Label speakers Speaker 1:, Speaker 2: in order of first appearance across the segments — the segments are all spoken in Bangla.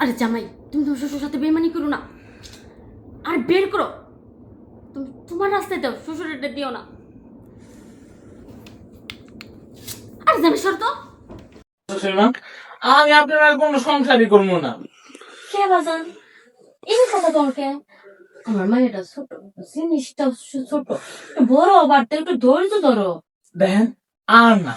Speaker 1: আরে জামাই, তুমি তোমার শ্বশুর সাথে বেইমানি করো না। আর বের করো, তুমি তোমার রাস্তায় দাও, শ্বশুরের দিও না। আরে জামাই সর তো।
Speaker 2: মা, আমি আপনার আর কোনো সংসারই করবো না।
Speaker 1: কে বাজান এই কথা তোমাকে? আমার মায়েরা ছোট, জিনিসটা ছোট, বড় বাড়তে একটু ধৈর্য ধরো।
Speaker 2: দেখেন, আর না,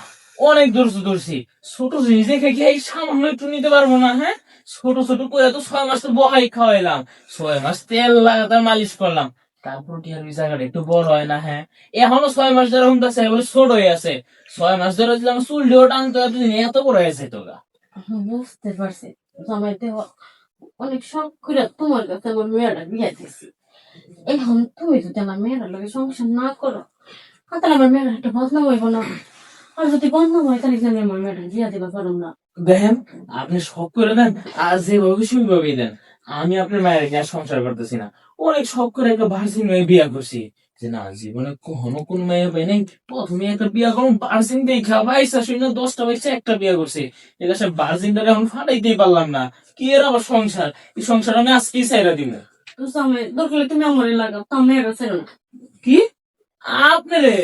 Speaker 2: অনেক ধরছি। ছোট জিনিস দেখে কি এই সামান্য একটু নিতে পারবো না? হ্যাঁ, ছোট ছোট করে তো 6 মাস তো বহাই খাওয়াইলাম, 6 মাস তেল লাগাতার মালিশ করলাম, তারপর কি আর ওই জায়গাটা একটু বড় হয় না? হ্যাঁ, এখনো 6 মাস ধরে হুমতাছে বলে ছোট হয়ে আছে। 6 মাস ধরে যদি আমি চুল দিয়েও টানতে এতদিন এত বড় হয়েছে তোরা।
Speaker 1: বুঝতে পারছি, জামাই দেহ অনেক শখ করে তোমার কাছে আমার মেয়েরা বিয়ে দিয়েছি। এখন তুমি যদি আমার মেয়েরার লগে সংসার না করো, তাহলে আমার মেয়েরা একটা বদনাম হইব না? আর যদি বদনাম হয় তাহলে আমি আমার মেয়েরা বিয়ে দিতে পারব না।
Speaker 2: দেখেন, আপনি শখ করে দেন আর যেভাবে সেইভাবেই দেন, আমি আপনার মায়ের নিয়ে আর সংসার করতেছি না। অনেক শখ করে একটা ভার্জিন মেয়ে বিয়া করছি, যে না জীবনে কখনো কোন মেয়ে পাই নাই, প্রথমে একটা বিয়া করুন ভার্জিন দেখা বাইসা শুনে 10টা বাইসা একটা বিয়া করছি। এটা সে ভার্জিনটা এখন ফাটাইতেই পারলাম না, কি এর আবার সংসার? এই সংসার আমি আজকেই ছাইরা দিব।
Speaker 1: তো জামাই দরকার তুমি আমারই লাগাও, তো মেয়েরা ছিল না।
Speaker 2: কি আপনি রে?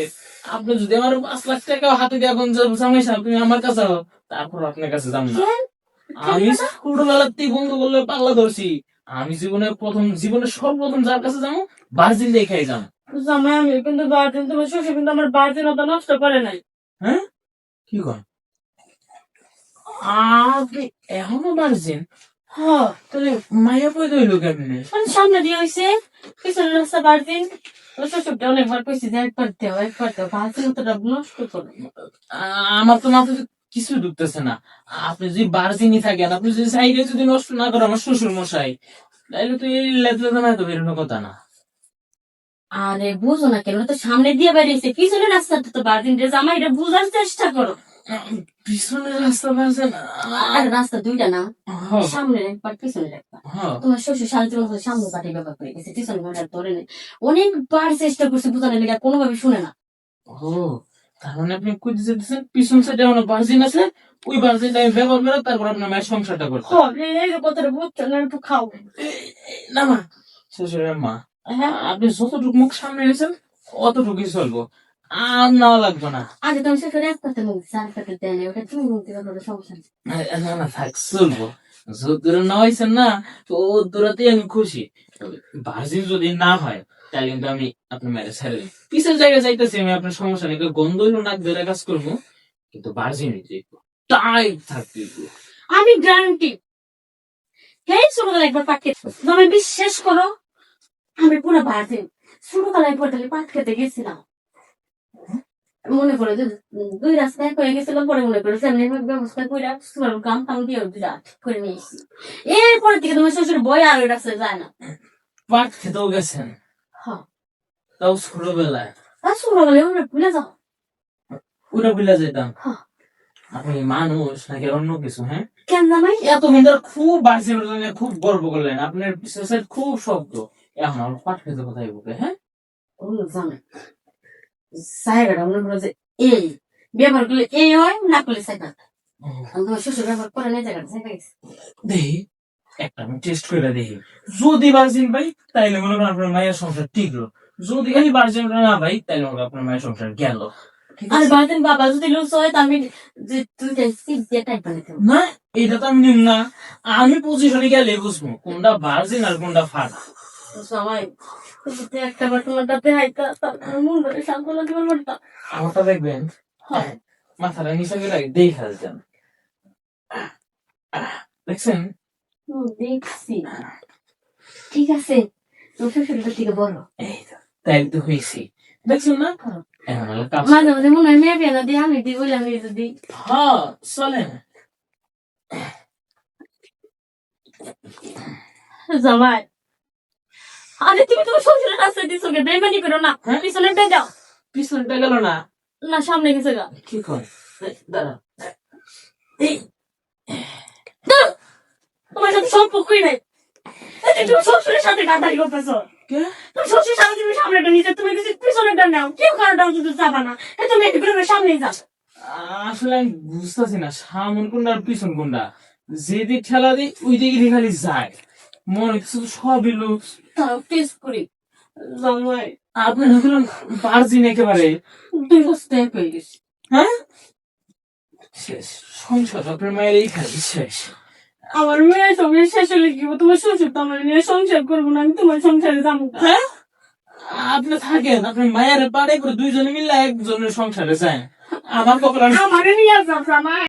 Speaker 2: আপনি যদি আমার 5 লাখ টাকা হাতে দিয়ে এখন জামাই সাহেব তুমি আমার কাছে আও, তারপর আপনার কাছে যাম না। আমি ছোটবেলাতেই বন্ধু করলে পাগলা ধরছি। আমি জীবনে সর্বপ্রথম যার কাছে যাবো, ভার্জিন দেখাই যাম।
Speaker 1: জামাই আমি কিন্তু বার্জিন, তোমার শ্বশুর কিন্তু আমার বার্জিনতা নষ্ট করে নাই।
Speaker 2: হ্যাঁ, কি কর? আপনি এখনো ভার্জিন?
Speaker 1: হ্যাঁ,
Speaker 2: তাহলে মায়া পয়দা হইলো কেমনে?
Speaker 1: মানে সামনে দিয়ে হয়েছে, পিছনের রাস্তা বার্জিন। তোর শ্বশুরটা অনেকবার কইছি যে একবার দেও বার্জিনতাটা নষ্ট করো।
Speaker 2: আমার তো মাথায় কিছু ঢুকতেছে না। আপনি যদি ভার্জিনই থাকেন, আপনি যদি সাইডে যদি নষ্ট না করেন আমার শ্বশুর মশাই, তাইলে তো এই লেতলেতা না তো বেরোনোর কথা না।
Speaker 1: আরে বুঝো না কেন, তো সামনে দিয়ে বেরিয়েছে, পিছনের রাস্তাটা তো বার্জিন রে। জামাই এটা বুঝার চেষ্টা করো।
Speaker 2: পিছনের রাস্তা ভার্জিন?
Speaker 1: আর রাস্তা দুইটা না,
Speaker 2: হ্যাঁ,
Speaker 1: সামনে একবার পিছনে একবার।
Speaker 2: হ্যাঁ।
Speaker 1: তোমার শ্বশুর শান্তি মতো সামনে পাঠিয়ে ব্যবহার করে গেছে, পিছনে ঘন্টার ধরে নেই। অনেকবার চেষ্টা করছে বোঝানোর লেগে, কোনোভাবে শুনে না।
Speaker 2: ও, তার মানে আপনি কইতে চাইতেছেন পিছন সাইডে আমার ভার্জিন আছে, ওই ভার্জিনটা আমি ব্যবহার করে তারপর আপনার মায়ের সংসারটা করতে।
Speaker 1: এই যে কথাটা বুঝছো না, একটু খাও।
Speaker 2: না মা, শ্বশুরের মা,
Speaker 1: হ্যাঁ,
Speaker 2: আপনি যতটুকু মুখ সামনে এনেছেন অতটুকুই চলবো, আর নেওয়া লাগবে না।
Speaker 1: আগে তুমি শ্বশুর এক পাতে মুখ চার পাতে দেন, ওটা তুমি মুখ দিবে, কোনো সমস্যা নেই।
Speaker 2: না না থাক, চলবো। যদ্দূরে নেওয়াইছেন না, তো ও দূরাতেই আমি খুশি। ভার্জিন যদি না হয় তাহলে কিন্তু আমি আপনার মেয়ের ছেড়ে দিই, পিছের জায়গায় যাইতেছি আমি, আপনার সমস্যা নেই, গন্ধ হইলো নাক ধরে কাজ করবো, কিন্তু ভার্জিন টাইট থাকতে হইবো।
Speaker 1: আমি গ্যারান্টি, এই ছোটবেলা একবার পাট খেতে, তুমি বিশ্বাস করো, আমি পুরো বাজে ছোটবেলায় পড়তে পাট খেতে গেছিলাম। মনে করে যে দুই রাস্তা এক হয়ে গেছিল, পরে মনে করে সামনে ব্যবস্থা করে গাম টাম দিয়ে বিরাট করে নিয়ে এসেছি। এরপরে থেকে তোমার শ্বশুর বই আর ওই রাস্তায় যায় না।
Speaker 2: পাট খেতেও গেছেন?
Speaker 1: হ্যাঁ,
Speaker 2: তাও ছোটবেলায়?
Speaker 1: আর ছোটবেলায় আমরা ভুলে যাও।
Speaker 2: পুরো ভুলে যেতাম।
Speaker 1: হ্যাঁ,
Speaker 2: আপনি মানুষ নাকি অন্য কিছু? হ্যাঁ,
Speaker 1: কেন জামাই?
Speaker 2: এত সুন্দর খুব বাড়ছে, খুব গর্ব করলেন, আপনার পিছনের সাইড খুব শক্ত, এখন আমার পাট খেতে কোথায় বুকে? হ্যাঁ,
Speaker 1: ও জামাই, জায়গাটা মনে করো যে এই ব্যবহার করলে এই হয়, না করলে সাইকেল। তোমার শ্বশুর ব্যবহার করে না, জায়গাটা সাইকেল গেছে।
Speaker 2: দেখি, একটা আমি টেস্ট করে দেখি, যদি ভার্জিন পাই তাইলে মনে করেন আপনার মায়ের সংসার টিকলো, যদি এই ভার্জিন না পাই তাইলে মনে করেন আপনার মায়ের সংসার গেল। ঠিক
Speaker 1: আর
Speaker 2: আছে?
Speaker 1: বাদিন বাবা যদি লুজ হয়, তা আমি যে দুইটা সিপ দিয়ে টাইপ বানাতে হবে।
Speaker 2: না, এটা তো আমি নিম না, আমি পজিশনে গেলে বুঝবো কোনটা ভার্জিন আর কোনটা ফাটা।
Speaker 1: সবাই যদি একটা বার তোমার দাঁতে হাইতা, তার মন ধরে সান্ত্বনা দিবার পারতাম।
Speaker 2: আমারটা দেখবেন,
Speaker 1: হ্যাঁ,
Speaker 2: মাথাটা নিচে করে দেখে ফেলতেন, দেখছেন?
Speaker 1: দেখছি। ঠিক আছে, তোর শ্বশুরটা থেকে বলো।
Speaker 2: এই তো, তাই তো হয়েছি, দেখছেন না? এখন হলো কাজ।
Speaker 1: মাঝে মাঝে মনে হয় মেয়ে পেয়ে দিই, আমি দিই বলে আমি দিই।
Speaker 2: হ্যাঁ, চলেন।
Speaker 1: জামাই, আরে তুমি তোমার শ্বশুরের রাস্তায় দিছো কে? বেমানি করো না,
Speaker 2: হ্যাঁ?
Speaker 1: পিছনেটা যাও।
Speaker 2: পিছনটা গেল না?
Speaker 1: না, সামনে গেছে গা।
Speaker 2: কি কর? দাঁড়া, এই
Speaker 1: ধুর, তোমার সাথে সম্পর্কই নাই। এই যে তুমি শ্বশুরের সাথে গাদারি করতেছো।
Speaker 2: কে?
Speaker 1: তুমি শ্বশুর সাথে তুমি সামনেটা নিচে, তুমি কিছু পিছনেটা নাও, কেউ কারোটাও কিন্তু যাবা না। তুমি একটু করে সামনেই যাও।
Speaker 2: আসলে আমি বুঝতেছি না সামন কোনটা আর পিছন কোনটা। যেদিক ঠেলা দিই ওই দিকে খালি যায়, মনে হচ্ছে তো সবই লোক।
Speaker 1: তাও টেস্ট করি জামাই
Speaker 2: আপনি হলেন ভার্জিন একেবারে।
Speaker 1: 2 বছর হয়ে গেছে।
Speaker 2: হ্যাঁ, শেষ সংসার আপনার মায়ের এইখানে শেষ।
Speaker 1: আমার মেয়ের সঙ্গে শেষ হলে কি হবো? তোমার শ্বশুর তো আমার নিয়ে সংসার করবো না, আমি তোমার সংসারে যাবো না।
Speaker 2: হ্যাঁ, আপনি থাকেন, আপনার মায়ের পাড়ে করে দুইজনে মিলে একজনের সংসারে যায়। আমার কপাল
Speaker 1: আমারে নিয়ে যাও জামাই।